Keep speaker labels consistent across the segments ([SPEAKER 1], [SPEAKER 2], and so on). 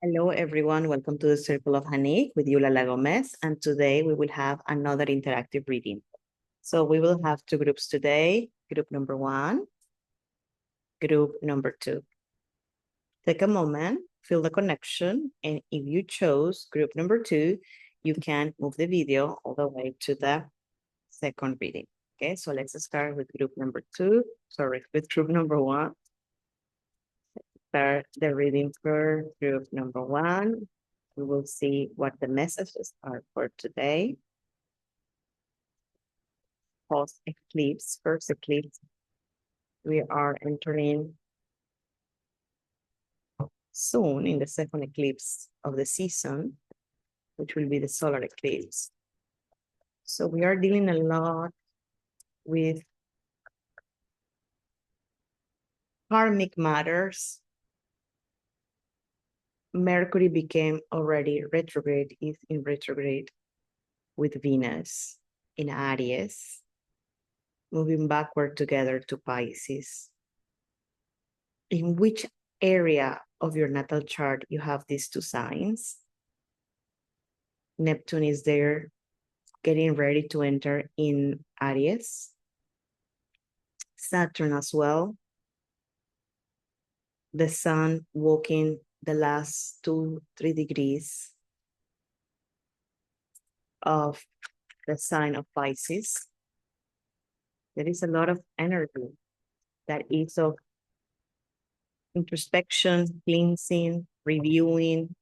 [SPEAKER 1] Hello, everyone. Welcome to the Circle of Hanik with Yulala Gomez. And today we will have another interactive reading. So we will have two groups today, group number 1, group number 2. Take a moment, feel the connection, and if you chose group number 2, you can move the video all the way to the second reading. Okay, so let's start with group number 2, with group number 1. Start the reading for group number 1. We will see what the messages are for today. Post eclipse, first eclipse. We are entering soon in the second eclipse of the season, which will be the solar eclipse. So we are dealing a lot with karmic matters. Mercury became already retrograde, is in retrograde with Venus in Aries, moving backward together to Pisces. In which area of your natal chart you have these two signs? Neptune is there getting ready to enter in Aries. Saturn as well. The sun walking the last 2-3 degrees of the sign of Pisces. There is a lot of energy that is of introspection, cleansing, reviewing.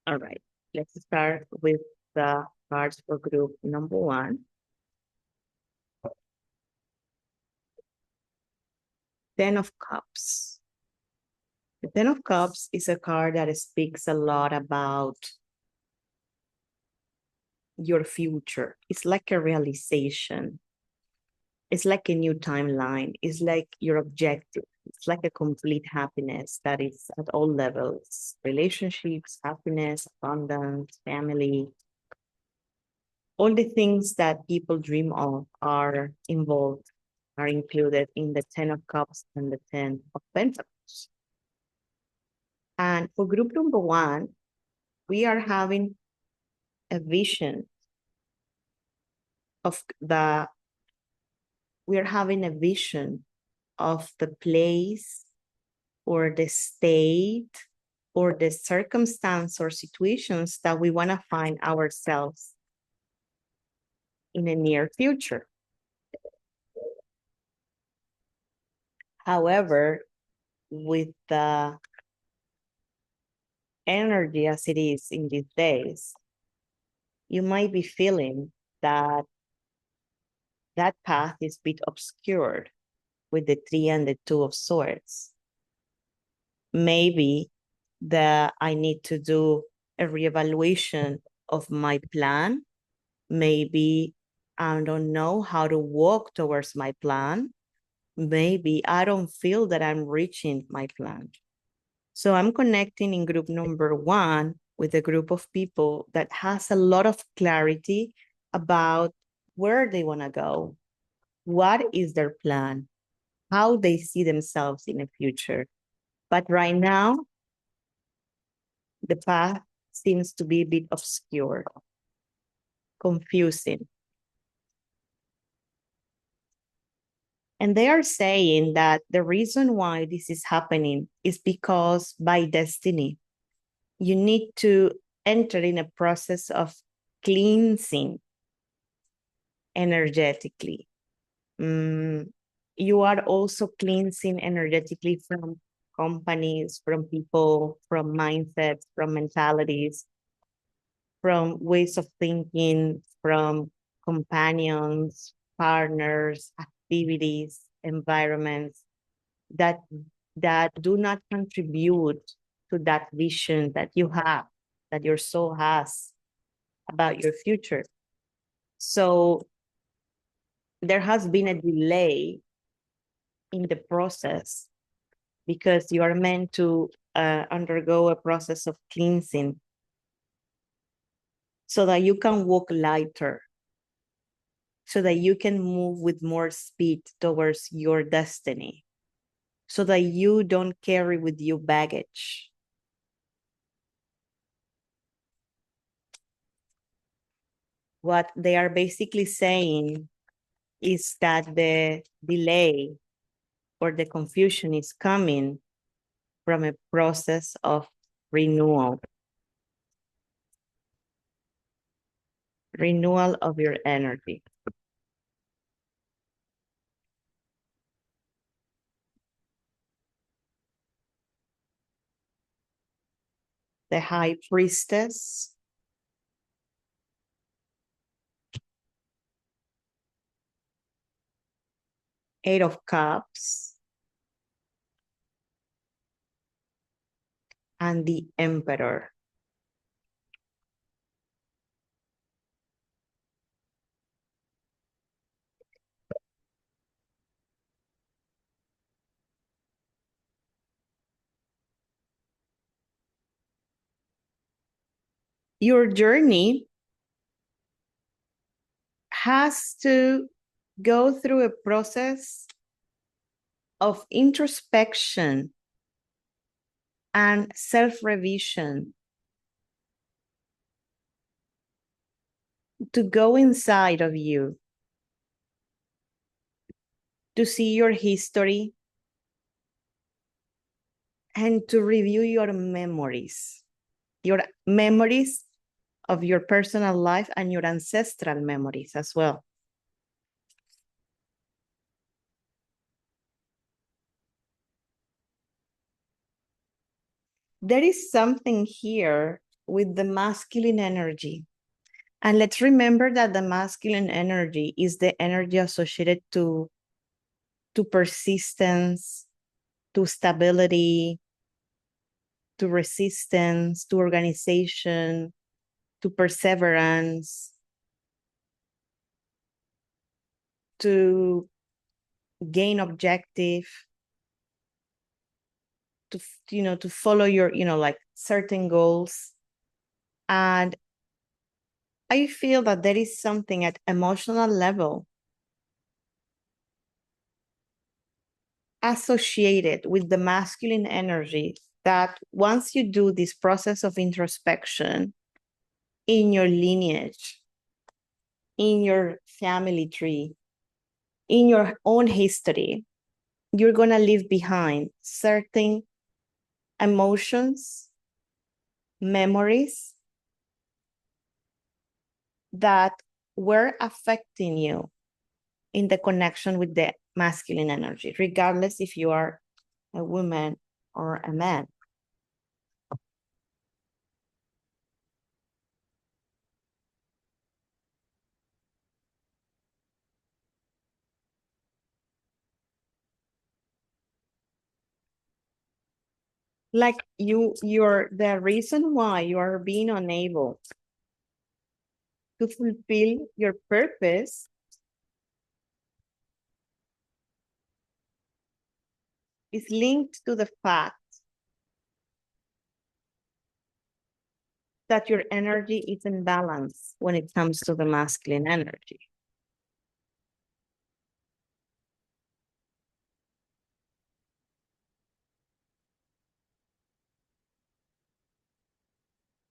[SPEAKER 1] All right, let's start with the cards for group number 1. Ten of Cups. The Ten of Cups is a card that speaks a lot about your future. It's like a realization. It's like a new timeline. It's like your objective. It's like a complete happiness that is at all levels. Relationships, happiness, abundance, family. All the things that people dream of are involved, are included in the Ten of Cups and the Ten of Pentacles. And for group number 1, we are having a vision of the place or the state or the circumstance or situations that we want to find ourselves in the near future. However, with the energy as it is in these days, you might be feeling that that path is a bit obscured with the 3 and the 2 of Swords. Maybe I need to do a reevaluation of my plan. Maybe I don't know how to walk towards my plan. Maybe I don't feel that I'm reaching my plan. So I'm connecting in group number 1 with a group of people that has a lot of clarity about where they want to go, what is their plan, how they see themselves in the future. But right now, the path seems to be a bit obscure, confusing. And they are saying that the reason why this is happening is because by destiny, you need to enter in a process of cleansing energetically. You are also cleansing energetically from companies, from people, from mindsets, from mentalities, from ways of thinking, from companions, partners, activities, environments that do not contribute to that vision that you have, that your soul has about your future. So there has been a delay in the process because you are meant to undergo a process of cleansing so that you can walk lighter, so that you can move with more speed towards your destiny. so that you don't carry with you baggage. What they are basically saying is that the delay or the confusion is coming from a process of renewal. Renewal of your energy. The High Priestess. Eight of Cups. And the Emperor. Your journey has to go through a process of introspection and self-revision to go inside of you, to see your history, and to review your memories of your personal life and your ancestral memories as well. There is something here with the masculine energy. And let's remember that the masculine energy is the energy associated to persistence, to stability, to resistance, to organization, to perseverance, to gain objective, to follow your, like certain goals. And I feel that there is something at emotional level associated with the masculine energy that once you do this process of introspection in your lineage, in your family tree, in your own history, you're going to leave behind certain emotions, memories that were affecting you in the connection with the masculine energy, regardless if you are a woman or a man. Like you're the reason why you are being unable to fulfill your purpose is linked to the fact that your energy is in balance when it comes to the masculine energy.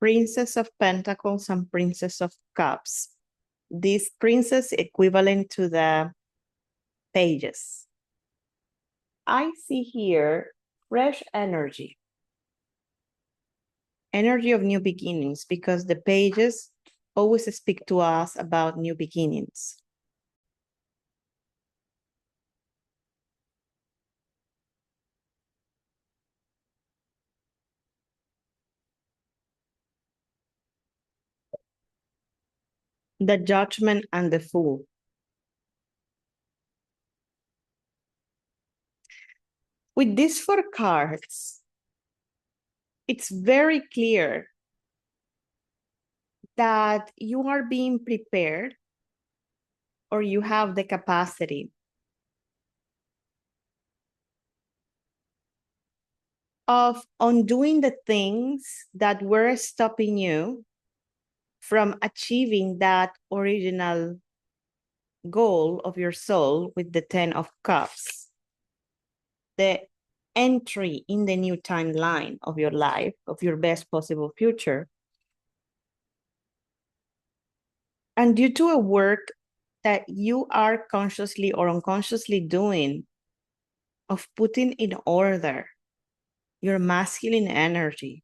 [SPEAKER 1] Princess of Pentacles and Princess of Cups. This princess equivalent to the pages. I see here fresh energy. Energy of new beginnings, because the pages always speak to us about new beginnings. The Judgment and the Fool. With these four cards, it's very clear that you are being prepared or you have the capacity of undoing the things that were stopping you from achieving that original goal of your soul with the 10 of Cups. The entry in the new timeline of your life, of your best possible future. And due to a work that you are consciously or unconsciously doing of putting in order your masculine energy,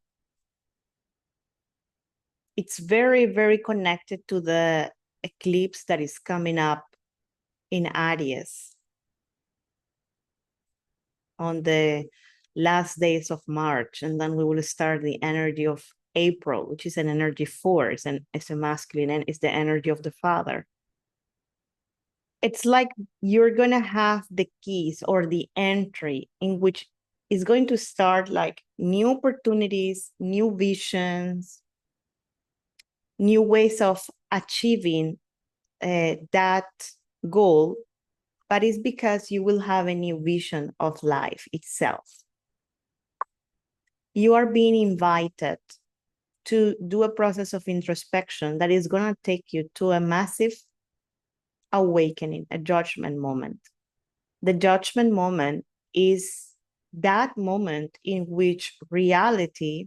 [SPEAKER 1] it's very, very connected to the eclipse that is coming up in Aries on the last days of March. And then we will start the energy of April, which is an energy force, and it's a masculine, and it's the energy of the father. It's like you're going to have the keys or the entry in which is going to start like new opportunities, new visions, new ways of achieving that goal, but it's because you will have a new vision of life itself. You are being invited to do a process of introspection that is going to take you to a massive awakening, a judgment moment. The judgment moment is that moment in which reality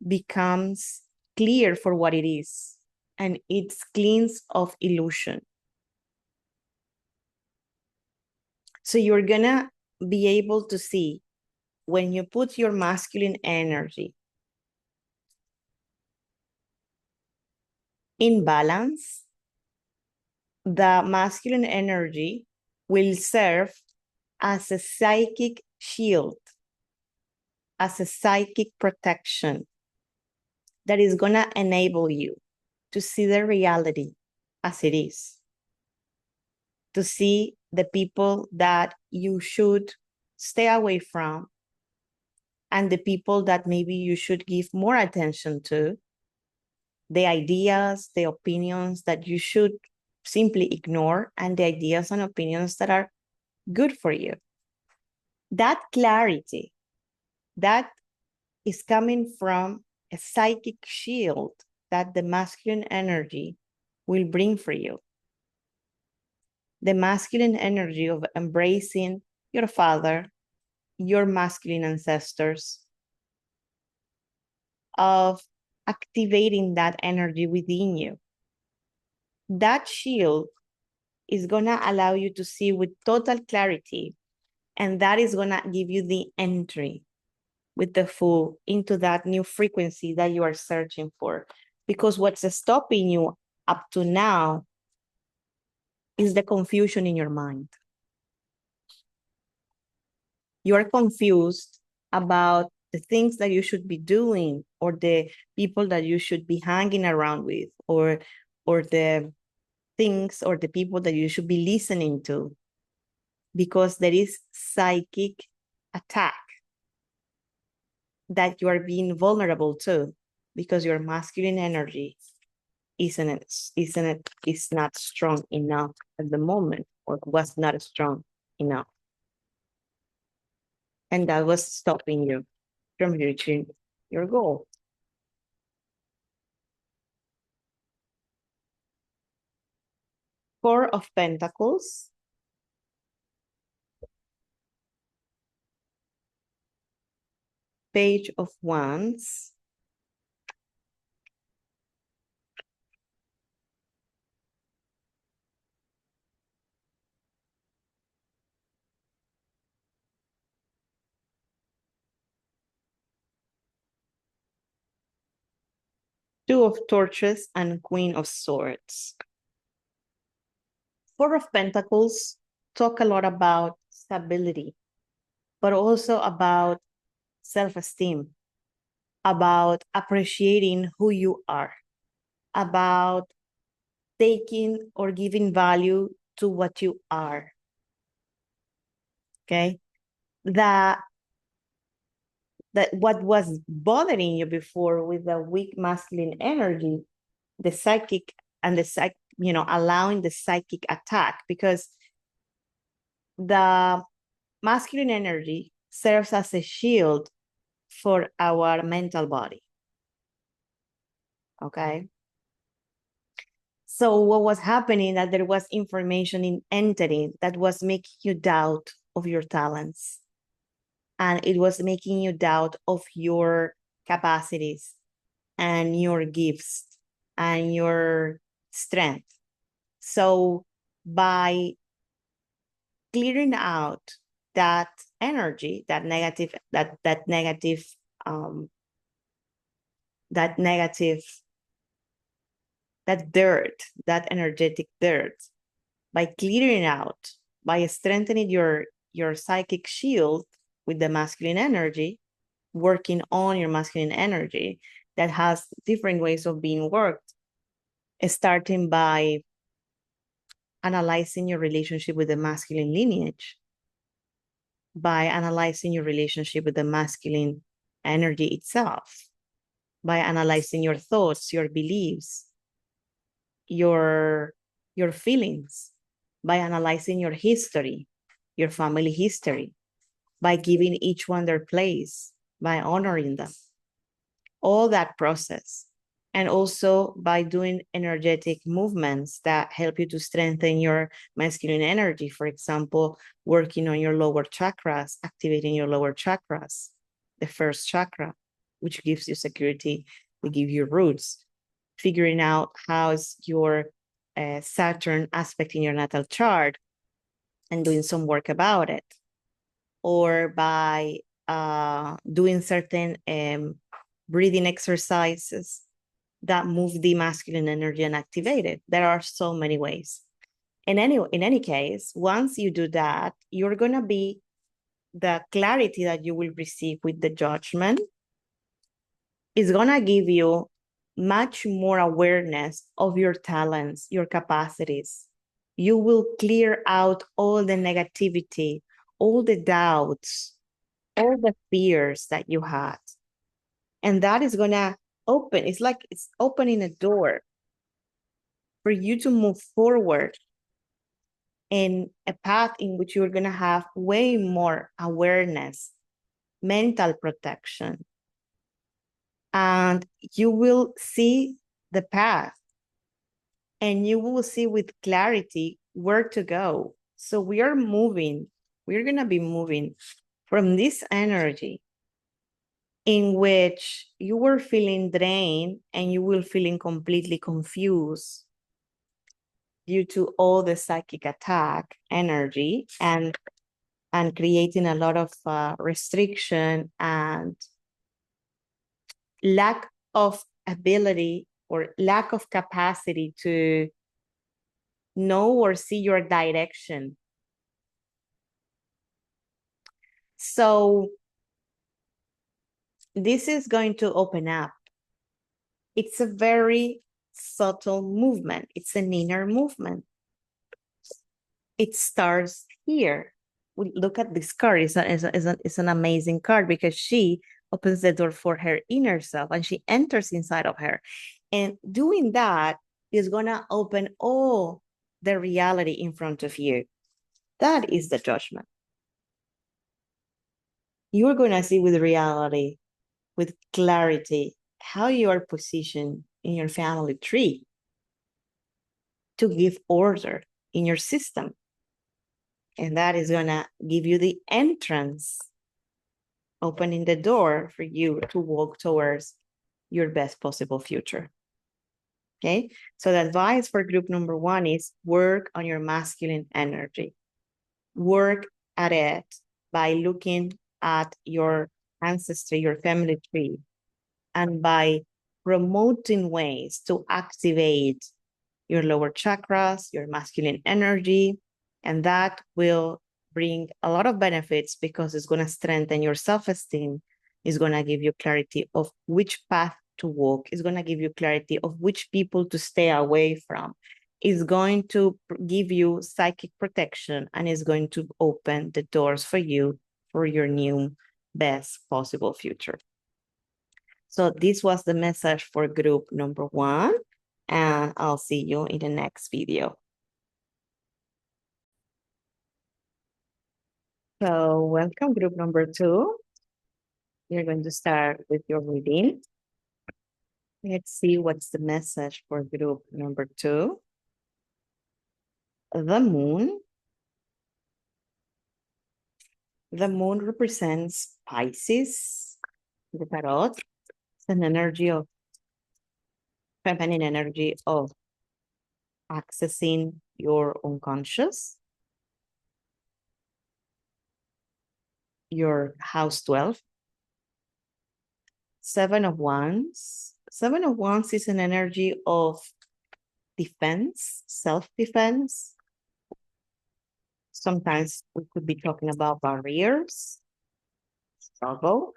[SPEAKER 1] becomes clear for what it is, and it's cleansed of illusion. So you're gonna be able to see when you put your masculine energy in balance, the masculine energy will serve as a psychic shield, as a psychic protection that is going to enable you to see the reality as it is, to see the people that you should stay away from, and the people that maybe you should give more attention to, the ideas, the opinions that you should simply ignore, and the ideas and opinions that are good for you. That clarity, that is coming from a psychic shield that the masculine energy will bring for you. The masculine energy of embracing your father, your masculine ancestors, of activating that energy within you. That shield is going to allow you to see with total clarity, and that is going to give you the entry with the full into that new frequency that you are searching for. Because what's stopping you up to now is the confusion in your mind. You're confused about the things that you should be doing, or the people that you should be hanging around with, or the things or the people that you should be listening to, because there is psychic attack that you are being vulnerable to, because your masculine energy is not strong enough at the moment, or was not strong enough. And that was stopping you from reaching your goal. Four of Pentacles. Page of Wands. Two of Torches and Queen of Swords. Four of Pentacles talk a lot about stability, but also about self-esteem, about appreciating who you are, about taking or giving value to what you are. Okay? That what was bothering you before with the weak masculine energy, the psychic and allowing the psychic attack, because the masculine energy serves as a shield for our mental body. Okay? So what was happening, that there was information in entering that was making you doubt of your talents. and it was making you doubt of your capacities and your gifts and your strength. So by clearing out that energy, that negative, that negative, that dirt, that energetic dirt, by clearing out, by strengthening your psychic shield with the masculine energy, working on your masculine energy that has different ways of being worked, starting by analyzing your relationship with the masculine lineage, by analyzing your relationship with the masculine energy itself, by analyzing your thoughts, your beliefs, your feelings, by analyzing your history, your family history, by giving each one their place, by honoring them. All that process. And also by doing energetic movements that help you to strengthen your masculine energy. For example, working on your lower chakras, activating your lower chakras, the first chakra, which gives you security, will give you roots. Figuring out how's your Saturn aspect in your natal chart and doing some work about it. Or by doing certain breathing exercises that move the masculine energy and activate it. There are so many ways. In any case, once you do that, you're going to be the clarity that you will receive with the judgment is going to give you much more awareness of your talents, your capacities. You will clear out all the negativity, all the doubts, all the fears that you had. And that is going to open, it's like it's opening a door for you to move forward in a path in which you're going to have way more awareness, mental protection, and you will see the path and you will see with clarity where to go. So we're going to be moving from this energy in which you were feeling drained and you will feeling completely confused due to all the psychic attack energy and creating a lot of restriction and lack of ability or lack of capacity to know or see your direction. So this is going to open up. It's a very subtle movement. It's an inner movement. It starts here. We look at this card. It's an amazing card because she opens the door for her inner self and she enters inside of her. And doing that is going to open all the reality in front of you. That is the judgment. You're going to see with reality, with clarity, how you are positioned in your family tree to give order in your system. And that is going to give you the entrance, opening the door for you to walk towards your best possible future. Okay, so the advice for group number 1 is work on your masculine energy. Work at it by looking at your ancestry, your family tree, and by promoting ways to activate your lower chakras, your masculine energy, and that will bring a lot of benefits because it's going to strengthen your self-esteem. It's going to give you clarity of which path to walk. It's going to give you clarity of which people to stay away from. It's going to give you psychic protection and it's going to open the doors for you for your new best possible future. So this was the message for group number 1, and I'll see you in the next video. So welcome group number 2. You're going to start with your reading. Let's see what's the message for group number 2. The moon, The moon represents Pisces, the tarot. It's an energy of feminine energy of accessing your unconscious. Your house 12. Seven of Wands. Seven of Wands is an energy of defense, self-defense. Sometimes we could be talking about barriers, struggle.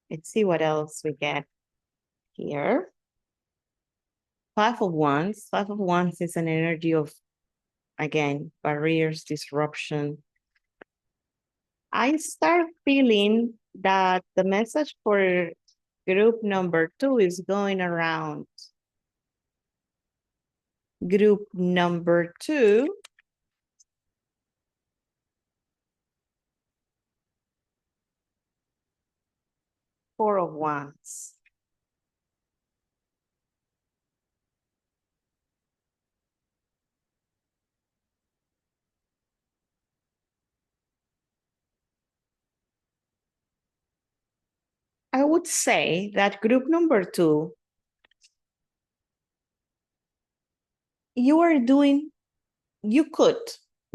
[SPEAKER 1] Let's see what else we get here. Five of Wands. Five of Wands is an energy of, again, barriers, disruption. I start feeling that the message for group number 2 is going around. Group number 2 Four of Wands. I would say that group number 2, you could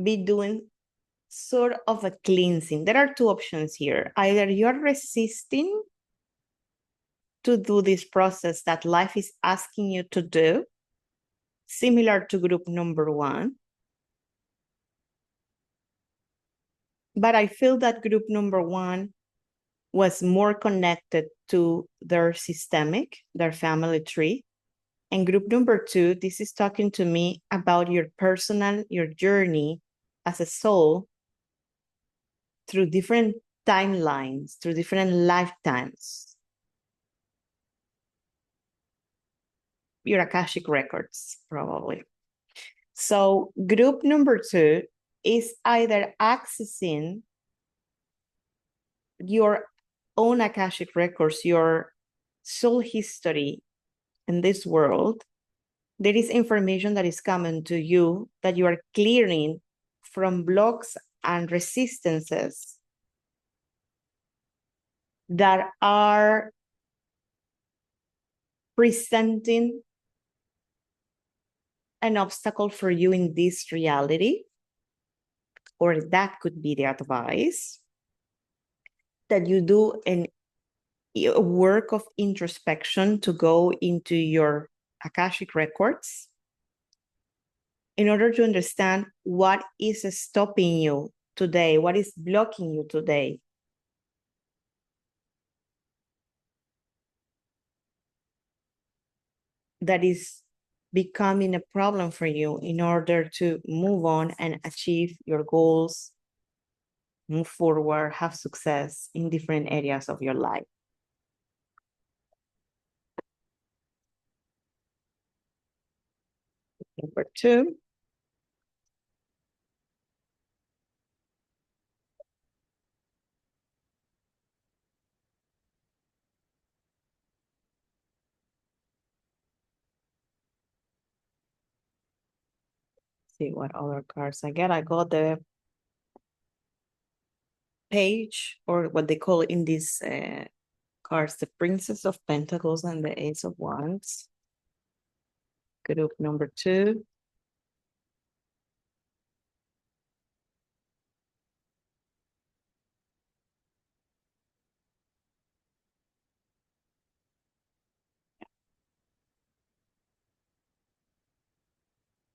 [SPEAKER 1] be doing sort of a cleansing. There are two options here. Either you're resisting to do this process that life is asking you to do, similar to group number 1. But I feel that group number 1 was more connected to their systemic, their family tree. And group number 2, this is talking to me about your personal, your journey as a soul through different timelines, through different lifetimes. Your Akashic Records, probably. So group number 2 is either accessing your own Akashic Records, your soul history in this world. There is information that is coming to you that you are clearing from blocks and resistances that are presenting an obstacle for you in this reality, or that could be the advice, that you do a work of introspection to go into your Akashic Records in order to understand what is stopping you today, what is blocking you today. That is becoming a problem for you in order to move on and achieve your goals, move forward, have success in different areas of your life. Number 2. See what other cards I get. I got the Page, or what they call in these cards, the Princess of Pentacles and the Ace of Wands. Group number 2.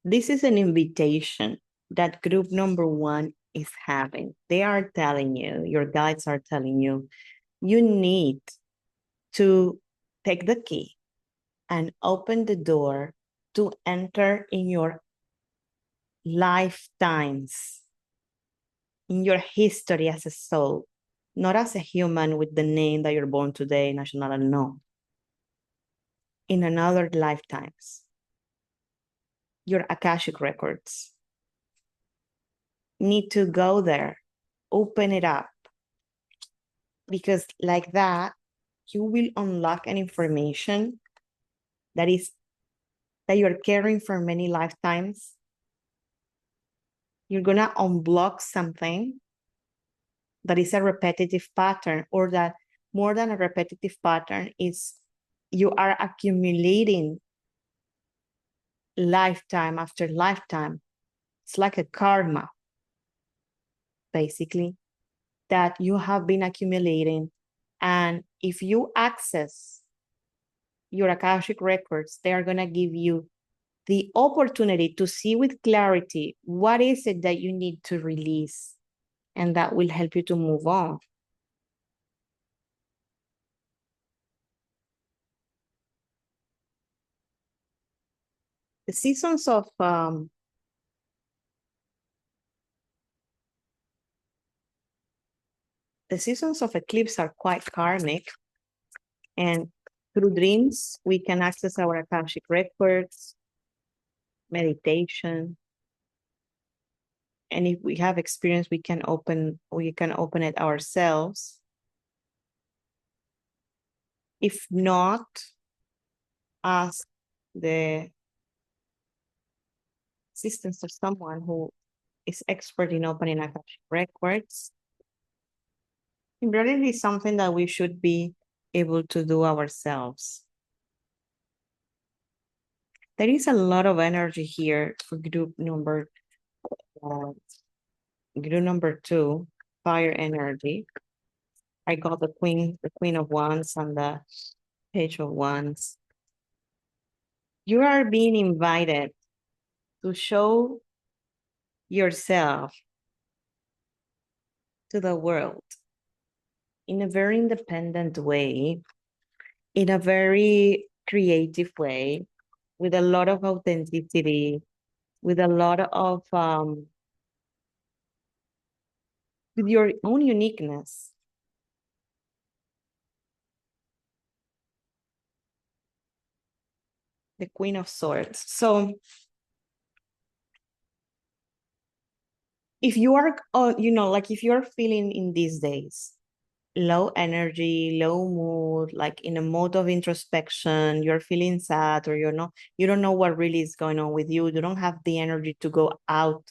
[SPEAKER 1] This is an invitation that group number 1 is having. They are telling you, your guides are telling you, you need to take the key and open the door to enter in your lifetimes, in your history as a soul, not as a human with the name that you're born today, national, no. In another lifetimes, your Akashic Records. Need to go there, open it up, because like that, you will unlock an information that you're carrying for many lifetimes. You're gonna unblock something that is a repetitive pattern, or that more than a repetitive pattern is you are accumulating lifetime after lifetime. It's like a karma, basically, that you have been accumulating. And if you access your Akashic records, they are going to give you the opportunity to see with clarity what is it that you need to release, and that will help you to move on. The seasons of eclipse are quite karmic, and through dreams we can access our Akashic records, meditation, and if we have experience, we can open it ourselves. If not, ask the assistance of someone who is expert in opening Akashic records. It really is something that we should be able to do ourselves. There is a lot of energy here for group number 2, fire energy. I got the Queen of Wands and the Page of Wands. You are being invited to show yourself to the world in a very independent way, in a very creative way, with a lot of authenticity, with a lot of with your own uniqueness. The Queen of Swords. So if you are, like if you're feeling in these days low energy, low mood, like in a mode of introspection, you're feeling sad, or you don't know what really is going on with you, you don't have the energy to go out,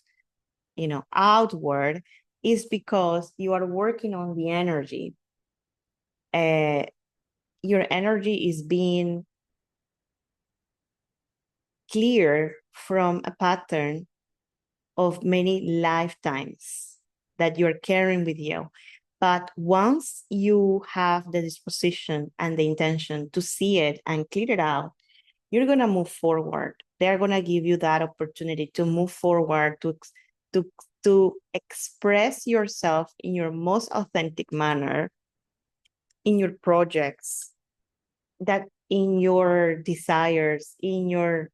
[SPEAKER 1] outward, is because you are working on the energy. Your energy is being clear from a pattern of many lifetimes that you're carrying with you. But once you have the disposition and the intention to see it and clear it out, you're going to move forward. They're going to give you that opportunity to move forward, to express yourself in your most authentic manner, in your projects, that in your desires, in your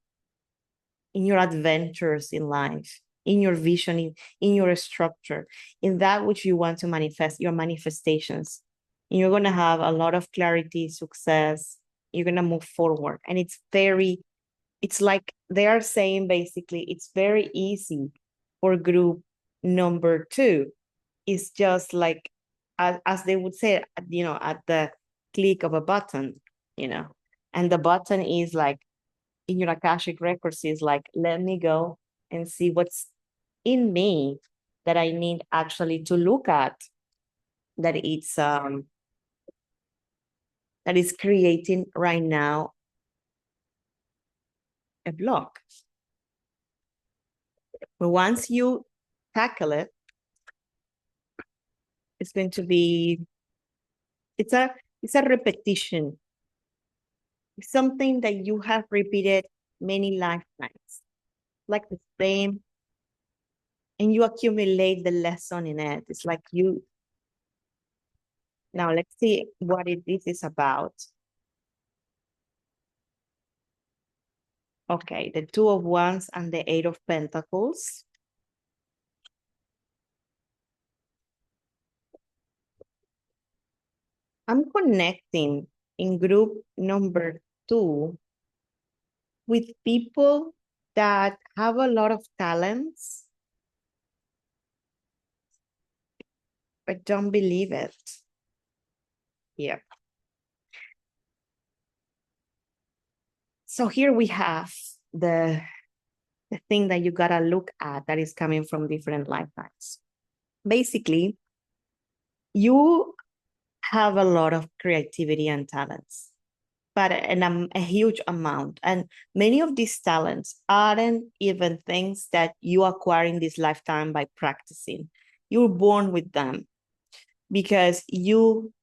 [SPEAKER 1] adventures in life, in your vision, in your structure, in that which you want to manifest, your manifestations. And you're going to have a lot of clarity, success. You're going to move forward. And it's like they are saying, basically, it's very easy for group number 2. It's just like, as they would say, at the click of a button, and the button is like, in your Akashic records, is like, let me go and see what's in me that I need actually to look at, that it's that is creating right now a block. But once you tackle it, it's going to be, it's a repetition. It's something that you have repeated many lifetimes, like the same, and you accumulate the lesson in it. It's like you, now let's see what this is about. Okay, the Two of Wands and the Eight of Pentacles. I'm connecting in group number 2 with people that have a lot of talents, but don't believe it. Yeah. So here we have the thing that you gotta look at that is coming from different lifetimes. Basically, You have a lot of creativity and talents, but a huge amount. And many of these talents aren't even things that you acquire in this lifetime by practicing. You're born with them because you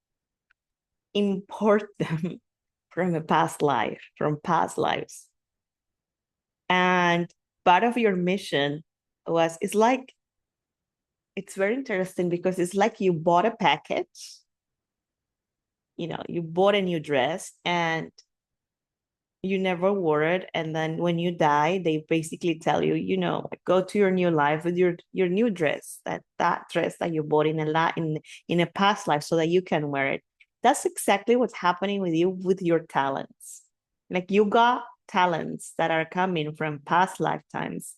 [SPEAKER 1] import them from a past life, from past lives. And part of your mission it's like, it's very interesting because it's like you bought a package, you bought a new dress and you never wore it, and then when you die they basically tell you, like, go to your new life with your new dress, that dress that you bought in a past life so that you can wear it. That's exactly what's happening with you with your talents. Like, you got talents that are coming from past lifetimes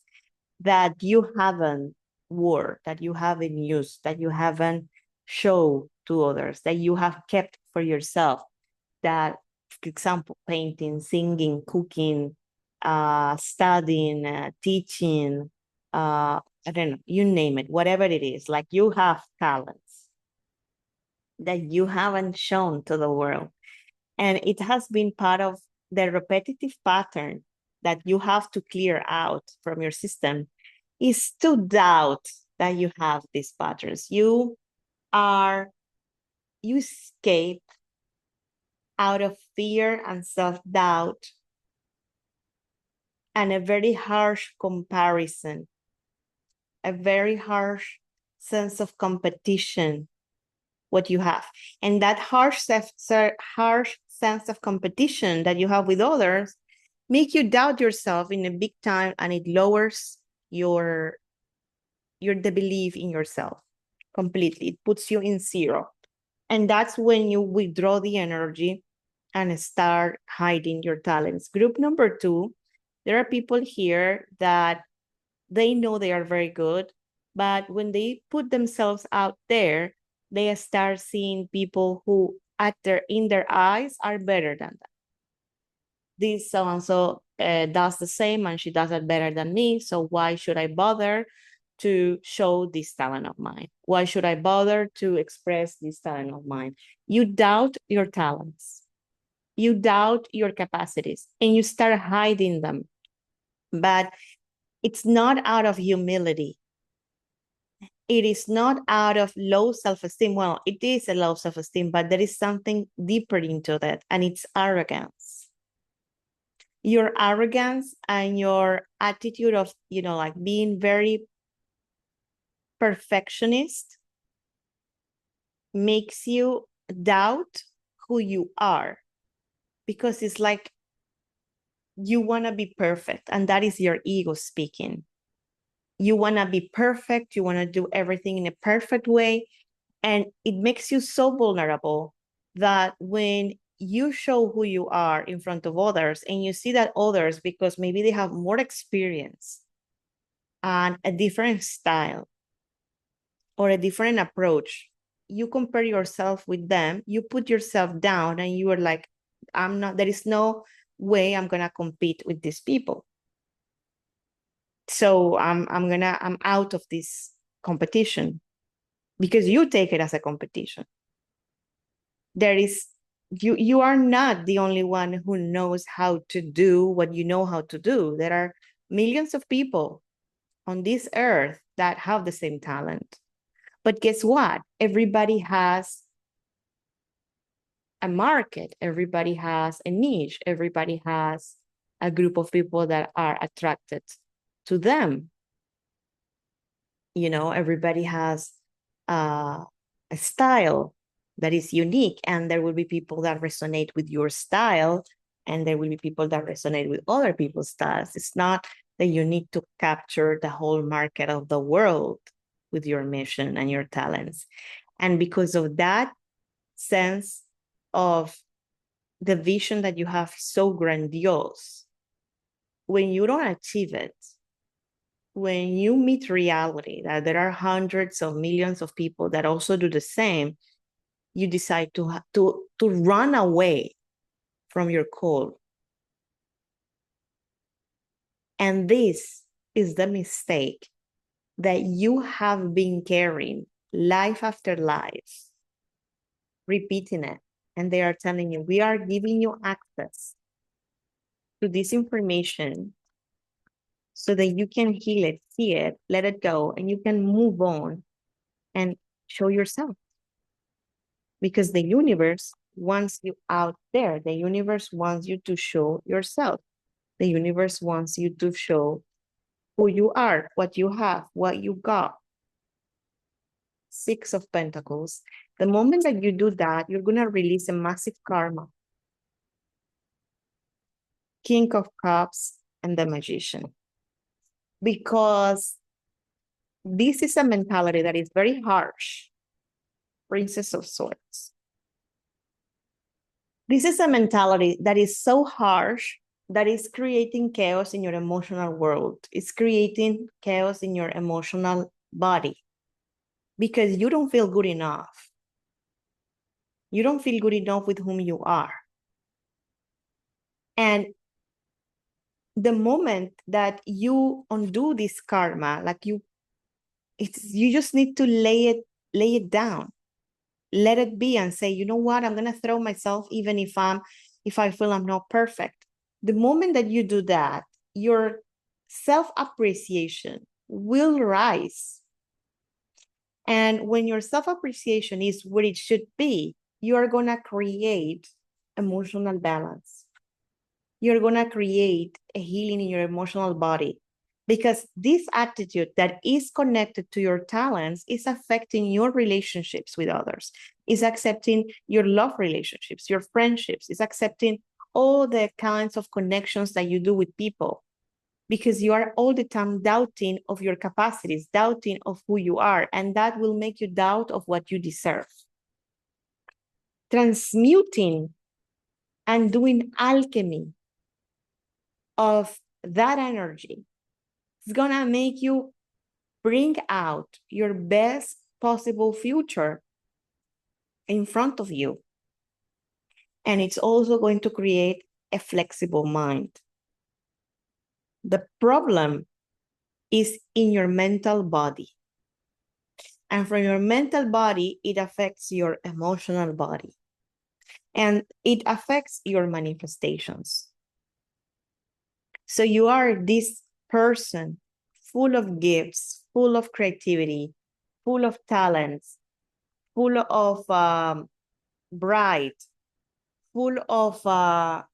[SPEAKER 1] that you haven't wore, that you haven't used, that you haven't showed to others, that you have kept for yourself. That, for example, painting, singing, cooking, studying, teaching, I don't know, you name it, whatever it is, like, you have talents that you haven't shown to the world. And it has been part of the repetitive pattern that you have to clear out from your system, is to doubt that you have these patterns. You escape out of fear and self-doubt and a very harsh comparison, a very harsh sense of competition, what you have. And that harsh sense of competition that you have with others make you doubt yourself in a big time, and it lowers the belief in yourself completely. It puts you in zero. And that's when you withdraw the energy and start hiding your talents. Group number 2, there are people here that they know they are very good, but when they put themselves out there, they start seeing people who in their eyes are better than them. This so-and-so does the same and she does it better than me, so why should I bother to show this talent of mine? Why should I bother to express this talent of mine? You doubt your talents. You doubt your capacities and you start hiding them. But it's not out of humility. It is not out of low self-esteem. Well, it is a low self-esteem, but there is something deeper into that, and it's arrogance. Your arrogance and your attitude of, like, being very perfectionist makes you doubt who you are, because it's like you want to be perfect, and that is your ego speaking. You want to be perfect. You want to do everything in a perfect way. And it makes you so vulnerable that when you show who you are in front of others and you see that others, because maybe they have more experience and a different style or a different approach, you compare yourself with them, you put yourself down, and you are like, there is no way I'm going to compete with these people. So I'm out of this competition, because you take it as a competition. You are not the only one who knows how to do what you know how to do. There are millions of people on this earth that have the same talent. But guess what? Everybody has a market. Everybody has a niche. Everybody has a group of people that are attracted to them. Everybody has a style that is unique, and there will be people that resonate with your style, and there will be people that resonate with other people's styles. It's not that you need to capture the whole market of the world with your mission and your talents. And because of that sense of the vision that you have, so grandiose, when you don't achieve it, when you meet reality, that there are hundreds of millions of people that also do the same, you decide to run away from your call. And this is the mistake that you have been carrying life after life. repeating it. And they are telling you, we are giving you access to this information so that you can heal it, see it, let it go, and you can move on and show yourself. Because the universe wants you out there. The universe wants you to show yourself. The universe wants you to show who you are, what you have, what you got. Six of Pentacles. The moment that you do that, you're going to release a massive karma. King of Cups and the Magician. Because this is a mentality that is very harsh. Princess of Swords. This is a mentality that is so harsh that is creating chaos in your emotional world. It's creating chaos in your emotional body because you don't feel good enough. You don't feel good enough with whom you are. And the moment that you undo this karma, like you just need to lay it down. Let it be and say, you know what, I'm going to throw myself even if I feel I'm not perfect. The moment that you do that, your self-appreciation will rise. And when your self-appreciation is where it should be, you are going to create emotional balance. You're going to create a healing in your emotional body. Because this attitude that is connected to your talents is affecting your relationships with others, is accepting your love relationships, your friendships, is accepting all the kinds of connections that you do with people, because you are all the time doubting of your capacities, doubting of who you are, and that will make you doubt of what you deserve. Transmuting and doing alchemy of that energy, it's gonna make you bring out your best possible future in front of you. And it's also going to create a flexible mind. The problem is in your mental body. And from your mental body, it affects your emotional body. And it affects your manifestations. So you are this person full of gifts, full of creativity, full of talents, full of bright, full of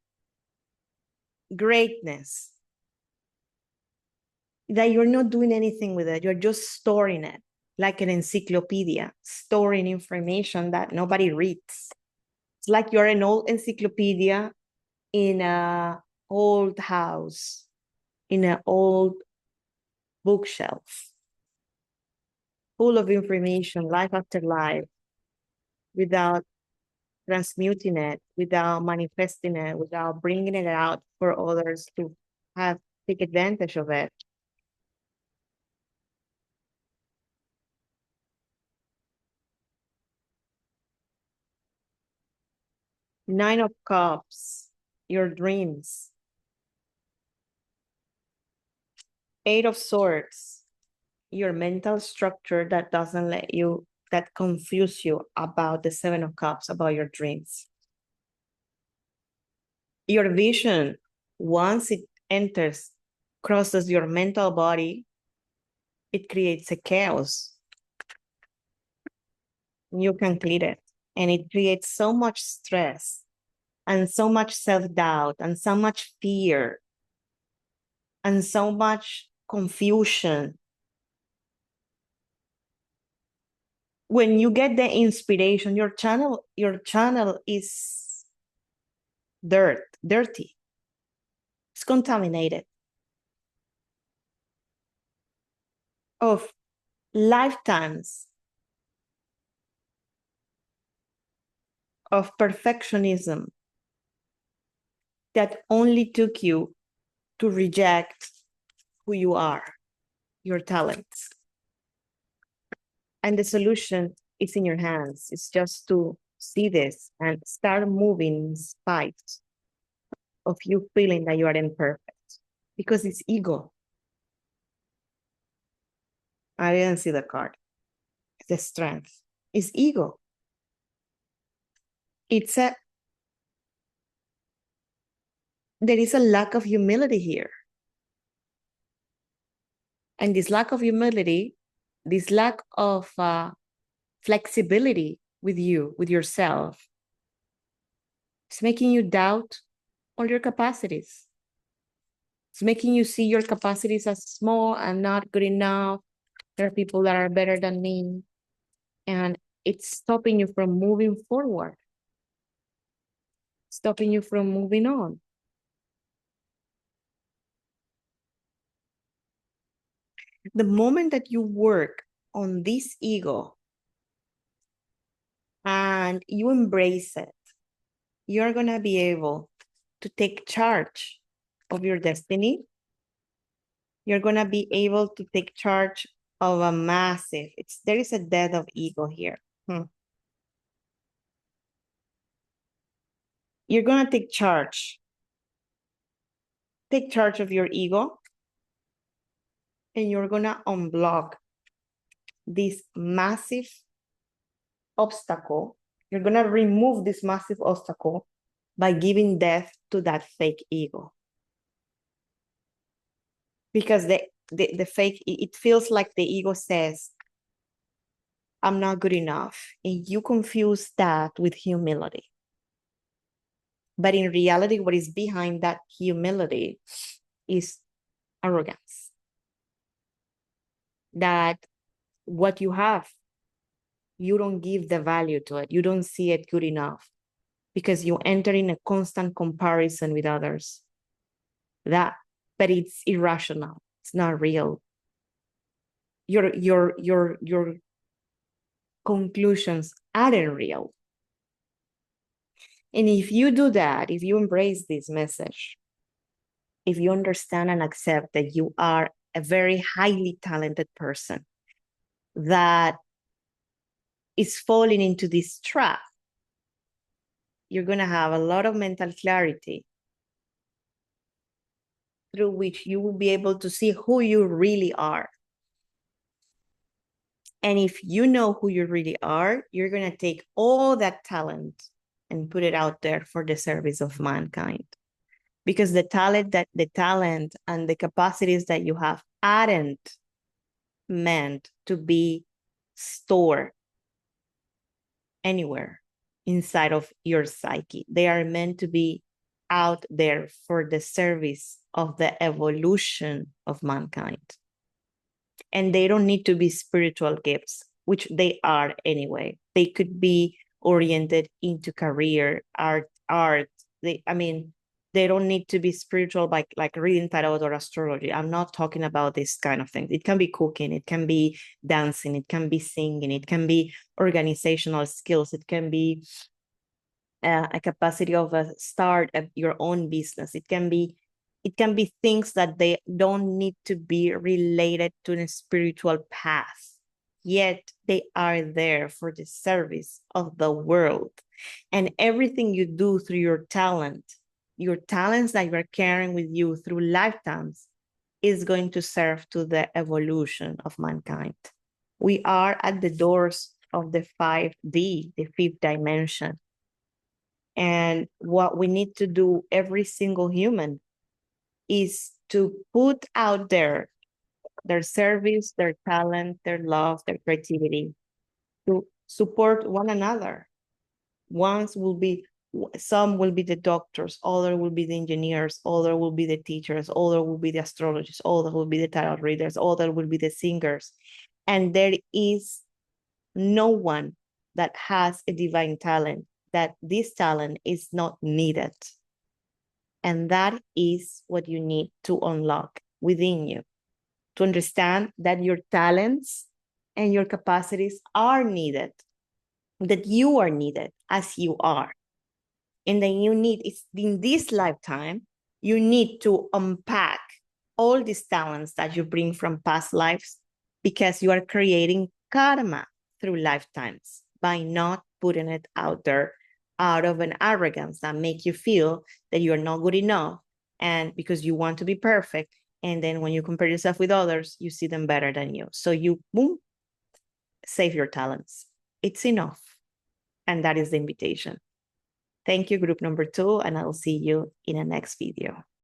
[SPEAKER 1] greatness, that you're not doing anything with it. You're just storing it like an encyclopedia, storing information that nobody reads. It's like you're an old encyclopedia in an old house, in an old bookshelf, full of information, life after life, without transmuting it, without manifesting it, without bringing it out for others to take advantage of it. Nine of Cups, your dreams. Eight of Swords, your mental structure that doesn't let you, that confuse you about the Seven of Cups, about your dreams. Your vision, once it enters, crosses your mental body, it creates a chaos. You can clear it. And it creates so much stress and so much self-doubt and so much fear and so much confusion. When you get the inspiration, your channel is dirty. It's contaminated of lifetimes of perfectionism that only took you to reject who you are, your talents. And the solution is in your hands. It's just to see this and start moving in spite of you feeling that you are imperfect, because it's ego. I didn't see the card. It's the strength. It's ego. there is a lack of humility here. And this lack of humility, this lack of flexibility with you, with yourself, it's making you doubt all your capacities. It's making you see your capacities as small and not good enough. There are people that are better than me. And it's stopping you from moving forward, stopping you from moving on. The moment that you work on this ego and you embrace it, you're going to be able to take charge of your destiny. You're going to be able to take charge of a massive, there is a death of ego here. You're going to take charge of your ego, and you're going to unblock this massive obstacle. You're going to remove this massive obstacle by giving death to that fake ego. Because the fake, it feels like the ego says, I'm not good enough. And you confuse that with humility. But in reality, what is behind that humility is arrogance. That what you have, you don't give the value to it. You don't see it good enough because you enter in a constant comparison with others. But it's irrational. It's not real. Your conclusions aren't real. And if you do that, if you embrace this message, if you understand and accept that you are a very highly talented person that is falling into this trap, you're going to have a lot of mental clarity through which you will be able to see who you really are. And if you know who you really are, you're going to take all that talent and put it out there for the service of mankind. Because the talent and the capacities that you have aren't meant to be stored anywhere inside of your psyche. They are meant to be out there for the service of the evolution of mankind. And they don't need to be spiritual gifts, which they are anyway. They could be oriented into career, art. They don't need to be spiritual by like reading tarot or astrology. I'm not talking about this kind of things. It can be cooking, it can be dancing, it can be singing, it can be organizational skills, it can be a capacity of start your own business. It can be things that they don't need to be related to a spiritual path, yet they are there for the service of the world. And everything you do through your talents that you're carrying with you through lifetimes is going to serve to the evolution of mankind. We are at the doors of the 5D, the fifth dimension. And what we need to do, every single human, is to put out there their service, their talent, their love, their creativity, to support one another. Some will be the doctors, other will be the engineers, other will be the teachers, other will be the astrologists, other will be the tarot readers, other will be the singers. And there is no one that has a divine talent, that this talent is not needed. And that is what you need to unlock within you, to understand that your talents and your capacities are needed, that you are needed as you are. And then in this lifetime, you need to unpack all these talents that you bring from past lives, because you are creating karma through lifetimes by not putting it out there out of an arrogance that make you feel that you're not good enough, and because you want to be perfect. And then when you compare yourself with others, you see them better than you. So you, boom, save your talents. It's enough. And that is the invitation. Thank you, group number 2, and I'll see you in the next video.